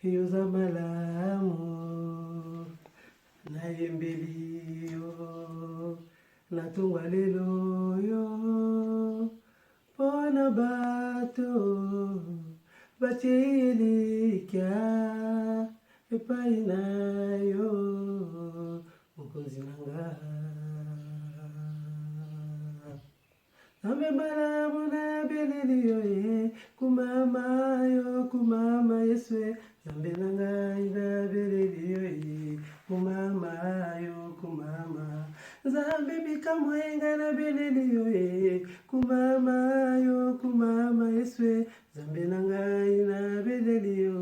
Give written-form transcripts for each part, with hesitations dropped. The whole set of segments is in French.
yoza malamu nayembeli yo natunga lelo yo mpona bato batielikya epai na yo mokonzi na nga Nzambe malamu na beleli yo kumama Yesu Nzambe na ngai na beleli yo kumama Nzambe bikamwa yenga na beleli yo kumama Yesu Nzambe na ngai na beleli yo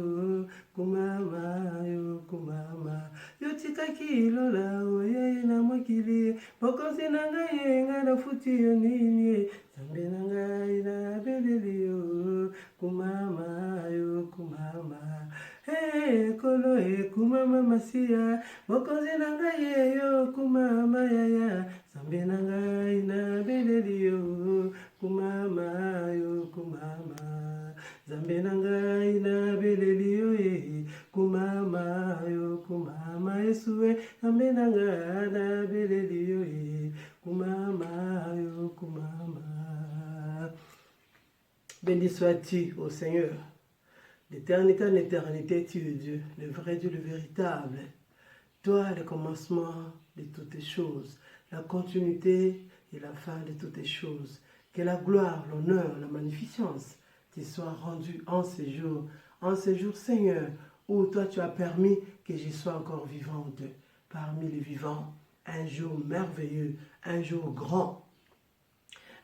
kumama yotikaki lola oye na mokili mokonzi na ngai yenga na futi yo nini Nzambe na ngai na beleli yo kumama kolo kumama masiya mokonzi na ngai yo kumama yaya Nzambe na ngai na beleli yo kumama Nzambe na ngai na beleli yo kumama Yesu Nzambe na ngai na beleli yo kumama Béni sois-tu, ô Seigneur. D'éternité en éternité, tu es Dieu, le vrai Dieu, le véritable. Toi, le commencement de toutes les choses, la continuité et la fin de toutes les choses. Que la gloire, l'honneur, la magnificence te soient rendues en ce jour, Seigneur, où toi tu as permis que je sois encore vivante parmi les vivants. Un jour merveilleux, un jour grand.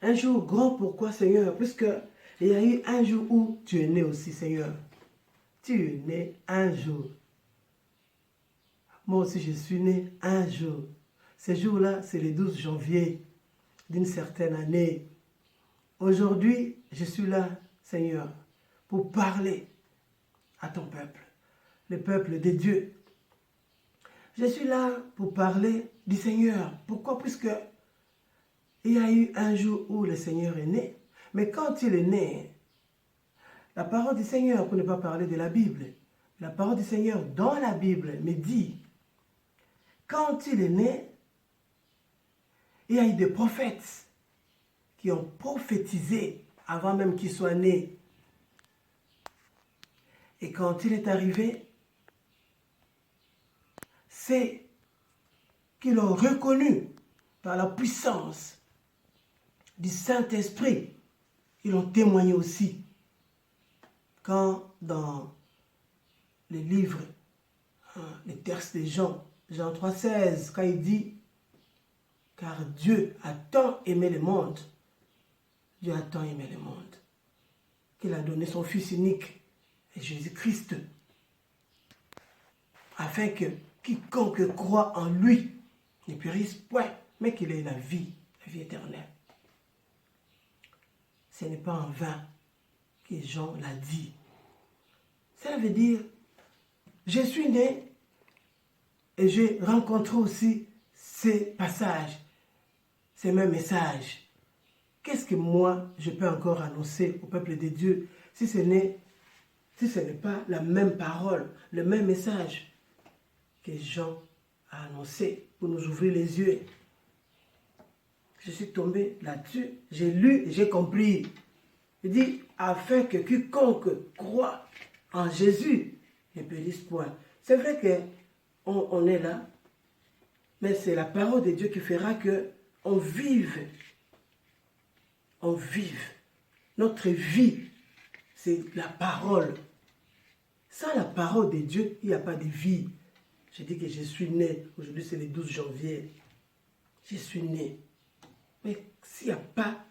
Un jour grand, pourquoi, Seigneur? Puisque il y a eu un jour où tu es né aussi, Seigneur. Tu es né un jour. Moi aussi, je suis né un jour. Ce jour-là, c'est le 12 janvier d'une certaine année. Aujourd'hui, je suis là, Seigneur, pour parler à ton peuple, le peuple de Dieu. Je suis là pour parler du Seigneur. Pourquoi? Puisque il y a eu un jour où le Seigneur est né. Mais quand il est né, la parole du Seigneur, pour ne pas parler de la Bible, la parole du Seigneur dans la Bible me dit, quand il est né, il y a eu des prophètes qui ont prophétisé avant même qu'il soit né. Et quand il est arrivé, c'est qu'ils l'ont reconnu par la puissance du Saint-Esprit. Ils l'ont témoigné aussi. Quand dans les livres, les textes de Jean 3,16, quand il dit « Car Dieu a tant aimé le monde, Dieu a tant aimé le monde, qu'il a donné son Fils unique, Jésus-Christ, afin que quiconque croit en lui ne périsse point, mais qu'il ait la vie éternelle. » Ce n'est pas en vain que Jean l'a dit. Ça veut dire, je suis né et j'ai rencontré aussi ces passages, ces mêmes messages. Qu'est-ce que moi, je peux encore annoncer au peuple de Dieu si ce n'est pas la même parole, le même message que Jean a annoncé pour nous ouvrir les yeux. Je suis tombé là-dessus, j'ai lu et j'ai compris. Il dit, afin que quiconque croit en Jésus ne périsse point. C'est vrai qu'on est là, mais c'est la parole de Dieu qui fera qu'on vive. On vive. Notre vie, c'est la parole. Sans la parole de Dieu, il n'y a pas de vie. Je dis que je suis né, aujourd'hui c'est le 12 janvier. Je suis né. Mais s'il n'y a pas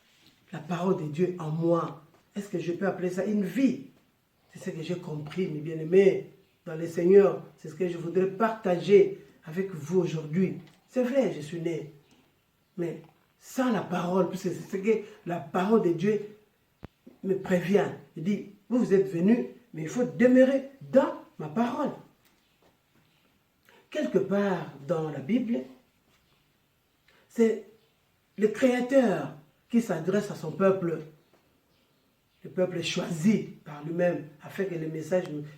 la parole de Dieu en moi, est-ce que je peux appeler ça une vie? C'est ce que j'ai compris, mes bien-aimés, dans le Seigneur. C'est ce que je voudrais partager avec vous aujourd'hui. C'est vrai, je suis né. Mais sans la parole, c'est ce que la parole de Dieu me prévient. Il dit, vous êtes venus, mais il faut demeurer dans ma parole. Quelque part dans la Bible, c'est le Créateur qui s'adresse à son peuple Le peuple est choisi par lui-même afin que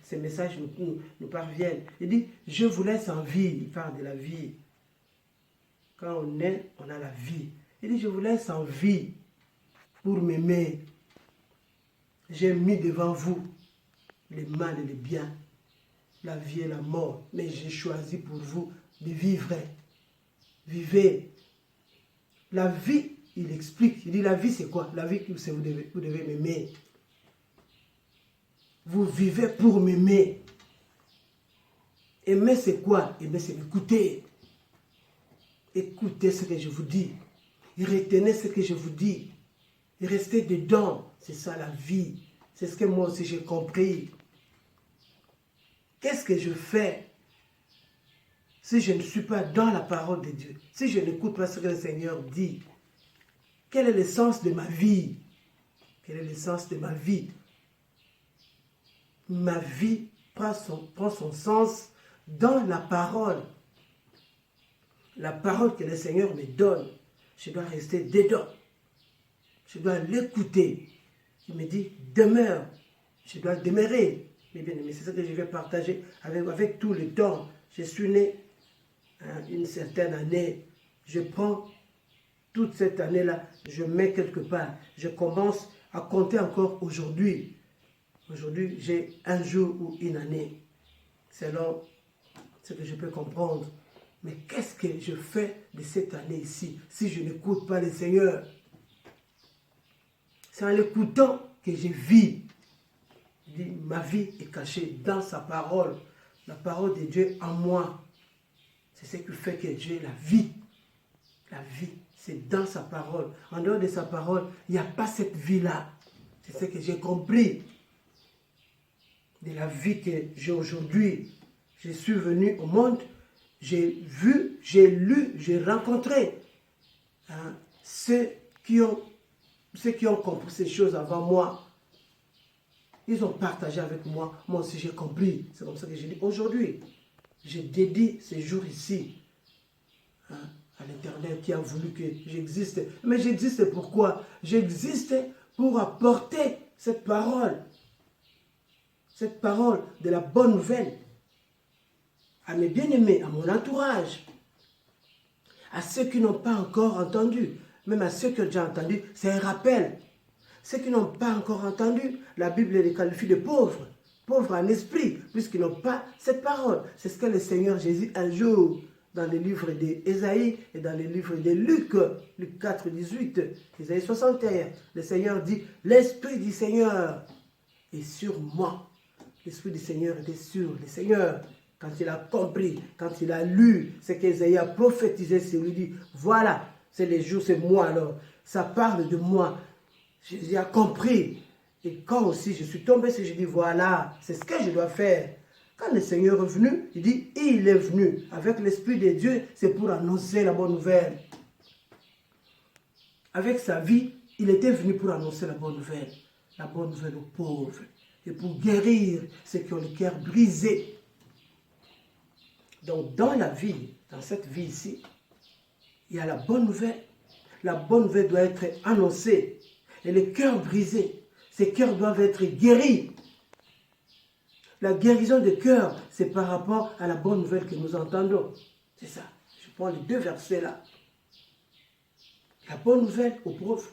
ces messages nous parviennent. Il dit, je vous laisse en vie. Il parle de la vie. Quand on est, on a la vie. Il dit, je vous laisse en vie pour m'aimer. J'ai mis devant vous le mal et le bien, la vie et la mort. Mais j'ai choisi pour vous de vivre. Vivez. La vie, il explique. Il dit, la vie c'est quoi? La vie, c'est vous devez m'aimer. Vous vivez pour m'aimer. Aimer c'est quoi? Aimer c'est écouter. Écoutez ce que je vous dis. Et retenez ce que je vous dis. Et restez dedans. C'est ça la vie. C'est ce que moi aussi j'ai compris. Qu'est-ce que je fais si je ne suis pas dans la parole de Dieu? Si je n'écoute pas ce que le Seigneur dit? Quel est le sens de ma vie? Quel est le sens de ma vie? Ma vie prend son sens dans la parole. La parole que le Seigneur me donne, je dois rester dedans. Je dois l'écouter. Il me dit, demeure. Je dois demeurer. Mais bien aimé, c'est ça que je vais partager avec tout le temps. Je suis né une certaine année. Je prends toute cette année-là, je mets quelque part. Je commence à compter encore aujourd'hui. Aujourd'hui, j'ai un jour ou une année. Selon ce que je peux comprendre. Mais qu'est-ce que je fais de cette année ici si je n'écoute pas le Seigneur? C'est en l'écoutant que je vis. Ma vie est cachée dans sa parole. La parole de Dieu en moi. C'est ce qui fait que j'ai la vie. La vie, c'est dans sa parole. En dehors de sa parole, il n'y a pas cette vie-là. C'est ce que j'ai compris. De la vie que j'ai aujourd'hui. Je suis venu au monde, j'ai vu, j'ai lu, j'ai rencontré ceux qui ont compris ces choses avant moi. Ils ont partagé avec moi. Moi aussi, j'ai compris. C'est comme ça que j'ai dit aujourd'hui. Je dédie ces jours ici à l'Éternel qui a voulu que j'existe. Mais j'existe pourquoi? J'existe pour apporter cette parole. Cette parole de la bonne nouvelle à mes bien-aimés, à mon entourage, à ceux qui n'ont pas encore entendu, même à ceux qui ont déjà entendu, c'est un rappel. Ceux qui n'ont pas encore entendu, la Bible les qualifie de pauvres, pauvres en esprit, puisqu'ils n'ont pas cette parole. C'est ce que le Seigneur Jésus, un jour, dans le livre d'Ésaïe et dans le livre de Luc, Luc 4, 18, Ésaïe 61, le Seigneur dit, l'Esprit du Seigneur est sur moi. L'Esprit du Seigneur était sur le Seigneur. Quand il a compris, quand il a lu ce qu'Ésaïe a prophétisé sur lui, dit, voilà, c'est les jours, c'est moi alors. Ça parle de moi. J'ai compris. Et quand aussi je suis tombé, je dis, voilà, c'est ce que je dois faire. Quand le Seigneur est venu, il dit, il est venu. Avec l'Esprit de Dieu, c'est pour annoncer la bonne nouvelle. Avec sa vie, il était venu pour annoncer la bonne nouvelle. La bonne nouvelle aux pauvres. Et pour guérir ceux qui ont le cœur brisé. Donc dans la vie, dans cette vie ici, il y a la bonne nouvelle. La bonne nouvelle doit être annoncée. Et les cœurs brisés, ces cœurs doivent être guéris. La guérison des cœurs, c'est par rapport à la bonne nouvelle que nous entendons. C'est ça. Je prends les deux versets là. La bonne nouvelle aux pauvres.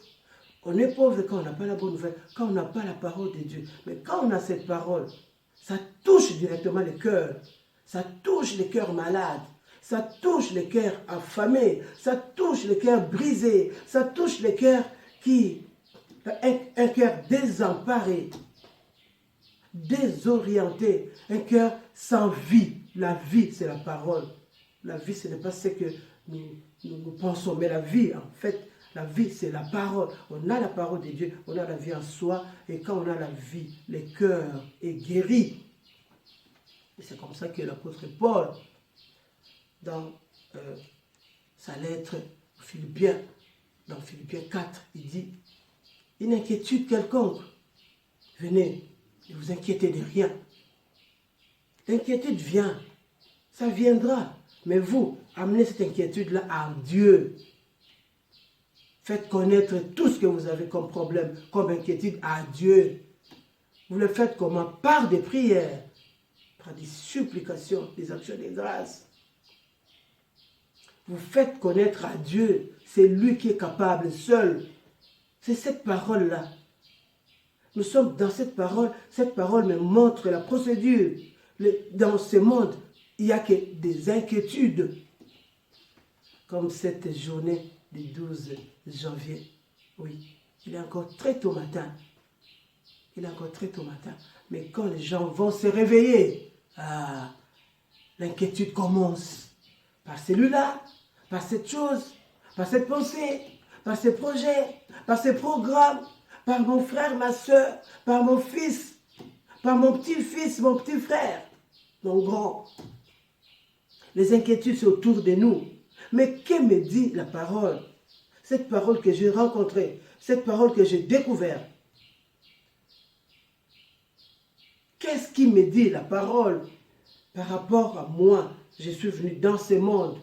On est pauvre quand on n'a pas la bonne nouvelle, quand on n'a pas la parole de Dieu. Mais quand on a cette parole, ça touche directement les cœurs. Ça touche les cœurs malades. Ça touche les cœurs affamés. Ça touche les cœurs brisés. Ça touche les cœurs qui... Un cœur désemparé, désorienté, un cœur sans vie. La vie, c'est la parole. La vie, ce n'est pas ce que nous pensons, mais la vie, en fait, la vie, c'est la parole. On a la parole de Dieu, on a la vie en soi, et quand on a la vie, le cœur est guéri. Et c'est comme ça que l'apôtre Paul, dans sa lettre aux Philippiens, dans Philippiens 4, il dit, une inquiétude quelconque, venez, ne vous inquiétez de rien. L'inquiétude vient, ça viendra, mais vous, amenez cette inquiétude-là à Dieu. Faites connaître tout ce que vous avez comme problème, comme inquiétude à Dieu. Vous le faites comment? Par des prières, par des supplications, des actions de grâce. Vous faites connaître à Dieu. C'est lui qui est capable, seul. C'est cette parole-là. Nous sommes dans cette parole me montre la procédure. Dans ce monde, il n'y a que des inquiétudes. Comme cette journée du 12 janvier. Oui, il est encore très tôt matin. Il est encore très tôt matin. Mais quand les gens vont se réveiller, l'inquiétude commence. Par celui-là, par cette chose, par cette pensée, par ces projets, par ces programmes, par mon frère, ma soeur, par mon fils, par mon petit-fils, mon petit frère, mon grand. Les inquiétudes sont autour de nous. Mais que me dit la parole? Cette parole que j'ai rencontrée, cette parole que j'ai découverte. Qu'est-ce qui me dit la parole par rapport à moi? Je suis venu dans ce monde.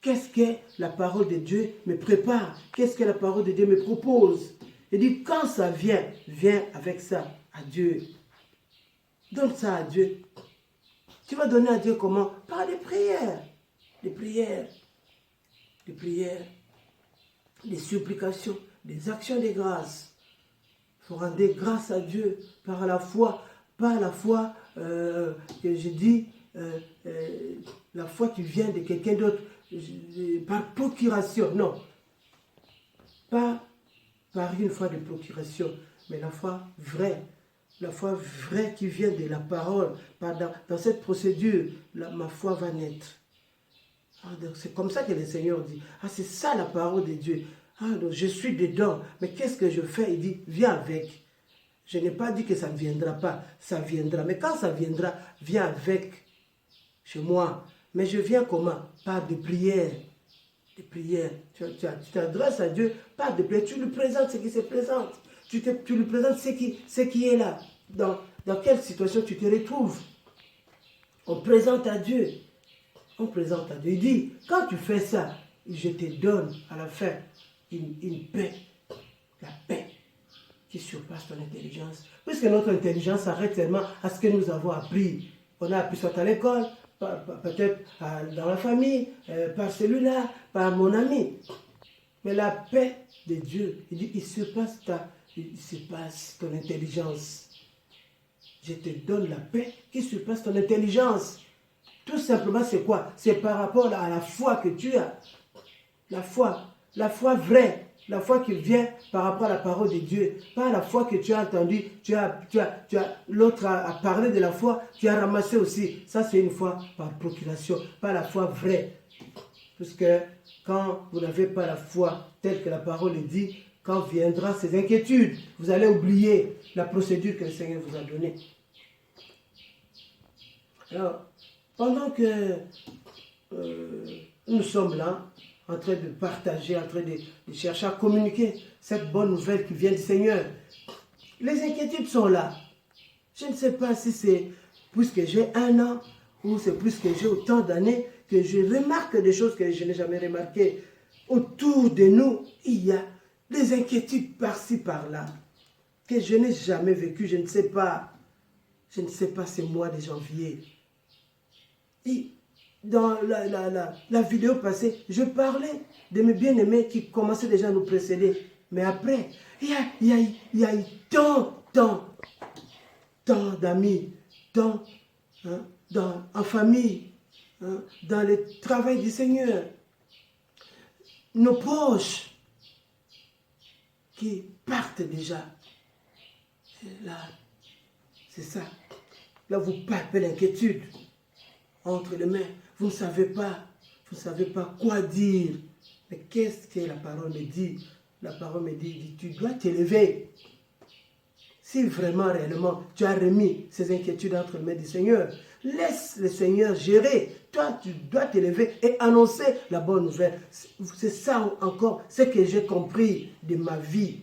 Qu'est-ce que la parole de Dieu me prépare? Qu'est-ce que la parole de Dieu me propose? Il dit, quand ça vient, viens avec ça à Dieu. Donne ça à Dieu. Tu vas donner à Dieu comment? Par des prières. Des prières. Des prières. Des supplications. Des actions de grâce. Il faut rendre grâce à Dieu par la foi. Pas la foi que je dis, la foi qui vient de quelqu'un d'autre. Par procuration, non. Pas par une foi de procuration, mais la foi vraie. La foi vraie qui vient de la parole. Dans cette procédure, ma foi va naître. C'est comme ça que le Seigneur dit. C'est ça la parole de Dieu. Donc je suis dedans. Mais qu'est-ce que je fais? Il dit, viens avec. Je n'ai pas dit que ça ne viendra pas. Ça viendra. Mais quand ça viendra, viens avec chez moi. Mais je viens comment? Par des prières. Des prières. Tu t'adresses à Dieu par des prières. Tu lui présentes ce qui se présente. Tu lui présentes ce qui est là. Dans quelle situation tu te retrouves. On présente à Dieu. On présente à Dieu. Il dit, quand tu fais ça, je te donne à la fin une paix. La paix qui surpasse ton intelligence. Puisque notre intelligence s'arrête seulement à ce que nous avons appris. On a appris soit à l'école, peut-être dans la famille, par celui-là, par mon ami. Mais la paix de Dieu, il dit, il surpasse ton intelligence. Je te donne la paix qui surpasse ton intelligence. Tout simplement, c'est quoi? C'est par rapport à la foi que tu as. La foi vraie. La foi qui vient par rapport à la parole de Dieu. Pas la foi que tu as entendue. L'autre a parlé de la foi, tu as ramassé aussi. Ça, c'est une foi par procuration. Pas la foi vraie. Puisque quand vous n'avez pas la foi telle que la parole le dit, quand viendra ces inquiétudes, vous allez oublier la procédure que le Seigneur vous a donnée. Alors, pendant que nous sommes là, en train de partager, en train de chercher à communiquer cette bonne nouvelle qui vient du Seigneur. Les inquiétudes sont là. Je ne sais pas si c'est plus que j'ai 1 an ou c'est plus que j'ai autant d'années que je remarque des choses que je n'ai jamais remarquées. Autour de nous, il y a des inquiétudes par-ci, par-là que je n'ai jamais vécues. Je ne sais pas ce mois de janvier. Et dans la vidéo passée, je parlais de mes bien-aimés qui commençaient déjà à nous précéder. Mais après, il y a eu tant d'amis, en famille, dans le travail du Seigneur. Nos proches qui partent déjà. Là, c'est ça. Là, vous palpez l'inquiétude entre les mains. Vous ne savez pas quoi dire. Mais qu'est-ce que la parole me dit? La parole me dit, tu dois t'élever. Si vraiment, réellement, tu as remis ces inquiétudes entre les mains du Seigneur, laisse le Seigneur gérer. Toi, tu dois t'élever et annoncer la bonne nouvelle. C'est ça encore, ce que j'ai compris de ma vie.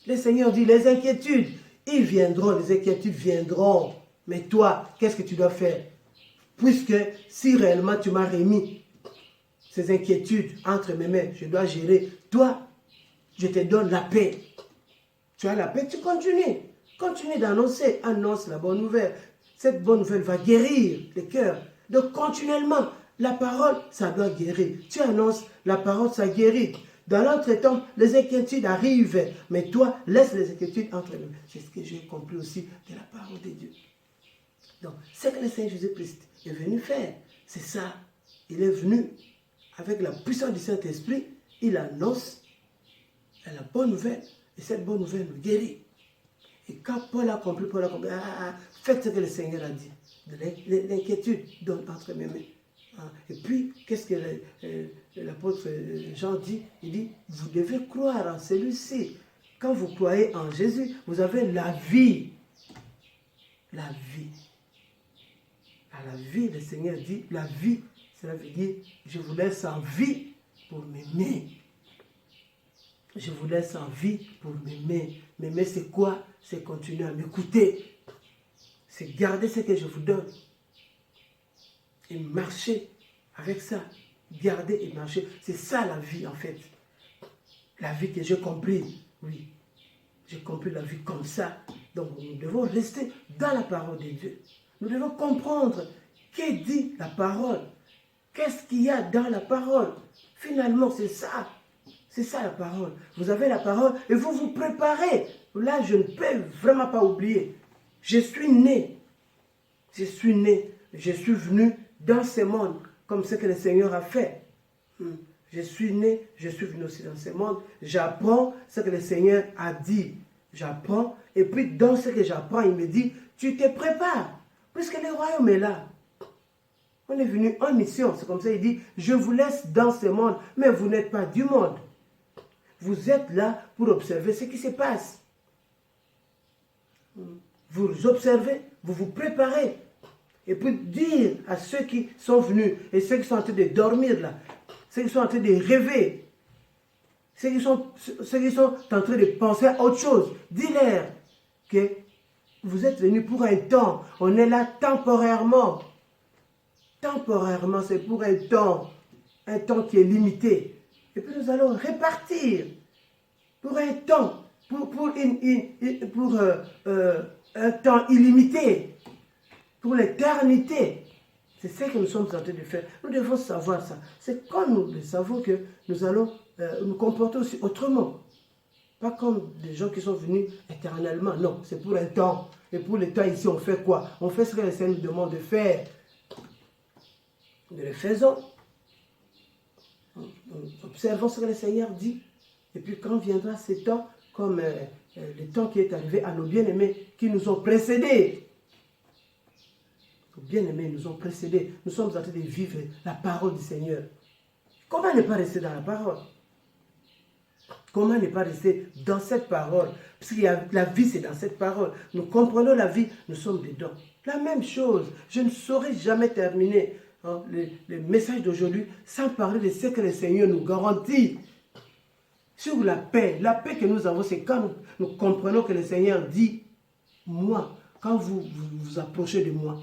Le Seigneur dit, les inquiétudes, ils viendront, les inquiétudes viendront. Mais toi, qu'est-ce que tu dois faire? Puisque si réellement tu m'as remis ces inquiétudes entre mes mains. Je dois gérer. Toi, je te donne la paix. Tu as la paix, tu continues. Continue d'annoncer. Annonce la bonne nouvelle. Cette bonne nouvelle va guérir les cœurs. Donc, continuellement, la parole, ça doit guérir. Tu annonces, la parole, ça guérit. Dans l'entretemps, les inquiétudes arrivent. Mais toi, laisse les inquiétudes entre nous. C'est ce que j'ai compris aussi de la parole de Dieu. Donc, ce que le Seigneur Jésus-Christ est venu faire, c'est ça. Il est venu avec la puissance du Saint-Esprit. Il annonce la bonne nouvelle. Et cette bonne nouvelle nous guérit. Et quand Paul a compris, faites ce que le Seigneur a dit. L'inquiétude donne entre mes mains. Et puis, qu'est-ce que l'apôtre Jean dit? Il dit, vous devez croire en celui-ci. Quand vous croyez en Jésus, vous avez la vie. La vie. À la vie, le Seigneur dit, la vie, cela veut dire, je vous laisse en vie pour m'aimer. Je vous laisse en vie pour m'aimer. M'aimer, c'est quoi? C'est continuer à m'écouter. C'est garder ce que je vous donne. Et marcher avec ça. Garder et marcher. C'est ça la vie, en fait. La vie que j'ai compris. Oui. J'ai compris la vie comme ça. Donc, nous devons rester dans la parole de Dieu. Nous devons comprendre qu'est dit la parole. Qu'est-ce qu'il y a dans la parole? Finalement, c'est ça. C'est ça la parole. Vous avez la parole et vous vous préparez. Là, je ne peux vraiment pas oublier. Je suis né. Je suis né. Je suis venu dans ce monde comme ce que le Seigneur a fait. Je suis né, je suis venu aussi dans ce monde. J'apprends ce que le Seigneur a dit. J'apprends. Et puis, dans ce que j'apprends, il me dit, tu te prépares. Puisque le royaume est là. On est venu en mission. C'est comme ça, il dit, je vous laisse dans ce monde, mais vous n'êtes pas du monde. Vous êtes là pour observer ce qui se passe. Vous observez, vous vous préparez. Et puis dire à ceux qui sont venus et ceux qui sont en train de dormir là, ceux qui sont en train de rêver, ceux qui sont en train de penser à autre chose, dis-leur que vous êtes venus pour un temps. On est là temporairement. Temporairement, c'est pour un temps qui est limité. Et puis nous allons répartir pour un temps, pour un temps illimité, pour l'éternité. C'est ce que nous sommes en train de faire. Nous devons savoir ça. C'est quand nous le savons que nous allons nous comporter aussi autrement. Pas comme des gens qui sont venus éternellement. Non, c'est pour un temps. Et pour le temps ici, on fait quoi? On fait ce que le Seigneur nous demande de faire. Nous le faisons. Observons ce que le Seigneur dit. Et puis quand viendra ce temps, comme le temps qui est arrivé à nos bien-aimés qui nous ont précédés. Nos bien-aimés nous ont précédés. Nous sommes en train de vivre la parole du Seigneur. Comment ne pas rester dans la parole? Comment ne pas rester dans cette parole? Parce que la vie, c'est dans cette parole. Nous comprenons la vie, nous sommes dedans. La même chose. Je ne saurais jamais terminer le message d'aujourd'hui sans parler de ce que le Seigneur nous garantit. Sur la paix. La paix que nous avons, c'est quand nous comprenons que le Seigneur dit, moi, quand vous vous approchez de moi,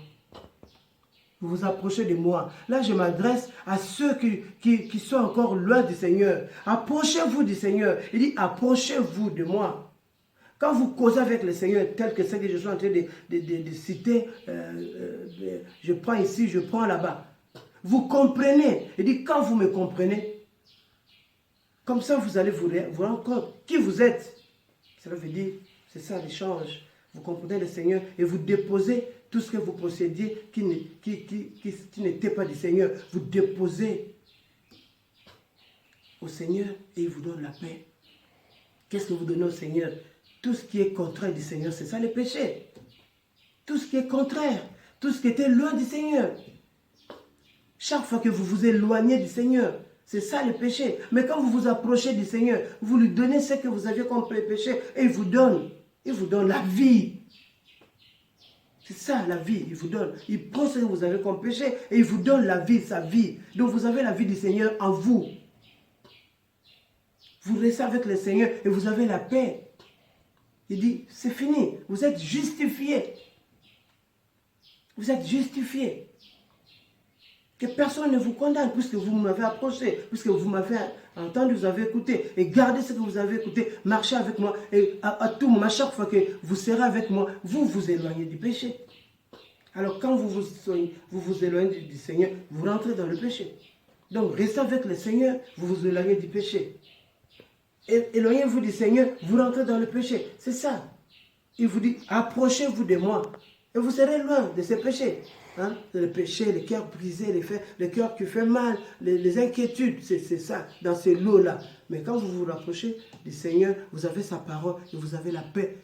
vous vous approchez de moi. Là, je m'adresse à ceux qui sont encore loin du Seigneur. Approchez-vous du Seigneur. Il dit, approchez-vous de moi. Quand vous causez avec le Seigneur, tel que ce que je suis en train de citer, je prends ici, je prends là-bas. Vous comprenez. Il dit, quand vous me comprenez, comme ça, vous allez vous rendre compte qui vous êtes. Cela veut dire, c'est ça l'échange. Vous comprenez le Seigneur et vous déposez tout ce que vous possédiez qui n'était pas du Seigneur. Vous déposez au Seigneur et il vous donne la paix. Qu'est-ce que vous donnez au Seigneur? Tout ce qui est contraire du Seigneur, c'est ça le péché. Tout ce qui est contraire, tout ce qui était loin du Seigneur. Chaque fois que vous vous éloignez du Seigneur, c'est ça le péché. Mais quand vous vous approchez du Seigneur, vous lui donnez ce que vous aviez comme péché et il vous donne la vie. C'est ça la vie, il vous donne. Il prend ce que vous avez comme péché et il vous donne la vie, sa vie. Donc vous avez la vie du Seigneur en vous. Vous restez avec le Seigneur et vous avez la paix. Il dit, c'est fini, vous êtes justifiés. Vous êtes justifiés. Que personne ne vous condamne puisque vous m'avez approché, puisque vous m'avez entendu, vous avez écouté. Et gardez ce que vous avez écouté, marchez avec moi. Et à tout moment, à chaque fois que vous serez avec moi, vous vous éloignez du péché. Alors quand vous vous éloignez du Seigneur, vous rentrez dans le péché. Donc restez avec le Seigneur, vous vous éloignez du péché. Éloignez-vous du Seigneur, vous rentrez dans le péché. C'est ça. Il vous dit, approchez-vous de moi. Et vous serez loin de ces péchés. Hein? Le péché, le cœur brisé, le cœur qui fait mal, les inquiétudes, c'est ça, dans ces lots-là. Mais quand vous vous rapprochez du Seigneur, vous avez sa parole et vous avez la paix.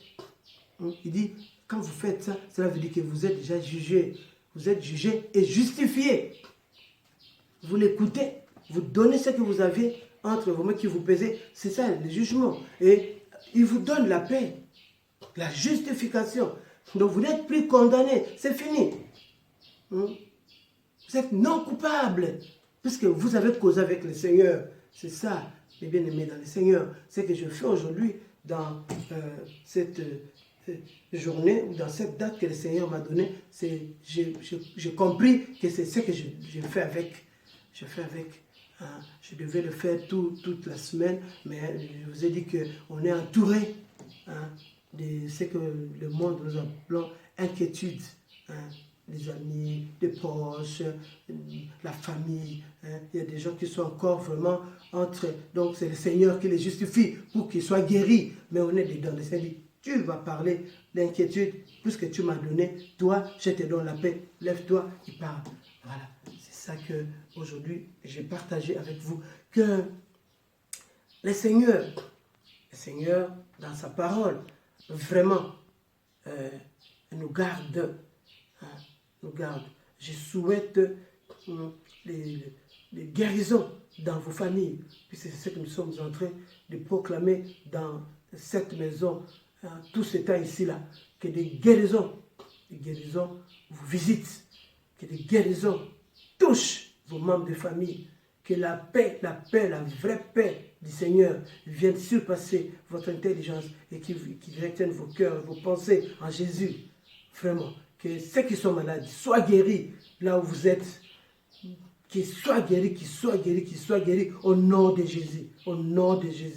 Il dit, quand vous faites ça, cela veut dire que vous êtes déjà jugé. Vous êtes jugé et justifié. Vous l'écoutez, vous donnez ce que vous avez entre vos mains qui vous pesez. C'est ça, le jugement. Et il vous donne la paix, la justification. Donc vous n'êtes plus condamné, c'est fini. Vous êtes non coupable, puisque vous avez causé avec le Seigneur. C'est ça, les bien-aimés dans le Seigneur. Ce que je fais aujourd'hui dans cette journée, ou dans cette date que le Seigneur m'a donnée, j'ai compris que c'est ce que je fais avec. Je fais avec. Je devais le faire toute la semaine, mais je vous ai dit qu'on est entouré de ce que le monde nous appelle inquiétude. Les amis, les proches, la famille. Il y a des gens qui sont encore vraiment entre... Donc c'est le Seigneur qui les justifie pour qu'ils soient guéris. Mais on est dedans. Le Seigneur dit, tu vas parler d'inquiétude, puisque tu m'as donné, toi, je te donne la paix. Lève-toi et parle. Voilà. C'est ça que aujourd'hui j'ai partagé avec vous. Que le Seigneur, dans sa parole, vraiment nous garde. Nous garde. Je souhaite les guérisons dans vos familles, puisque c'est ce que nous sommes en train de proclamer dans cette maison, tout ce temps ici-là, que des guérisons vous visitent, que des guérisons touchent vos membres de famille, que la paix, la vraie paix du Seigneur vienne surpasser votre intelligence et qui retienne vos cœurs, vos pensées en Jésus. Vraiment. Que ceux qui sont malades soient guéris là où vous êtes. Qu'ils soient guéris, qu'ils soient guéris, qu'ils soient guéris au nom de Jésus. Au nom de Jésus.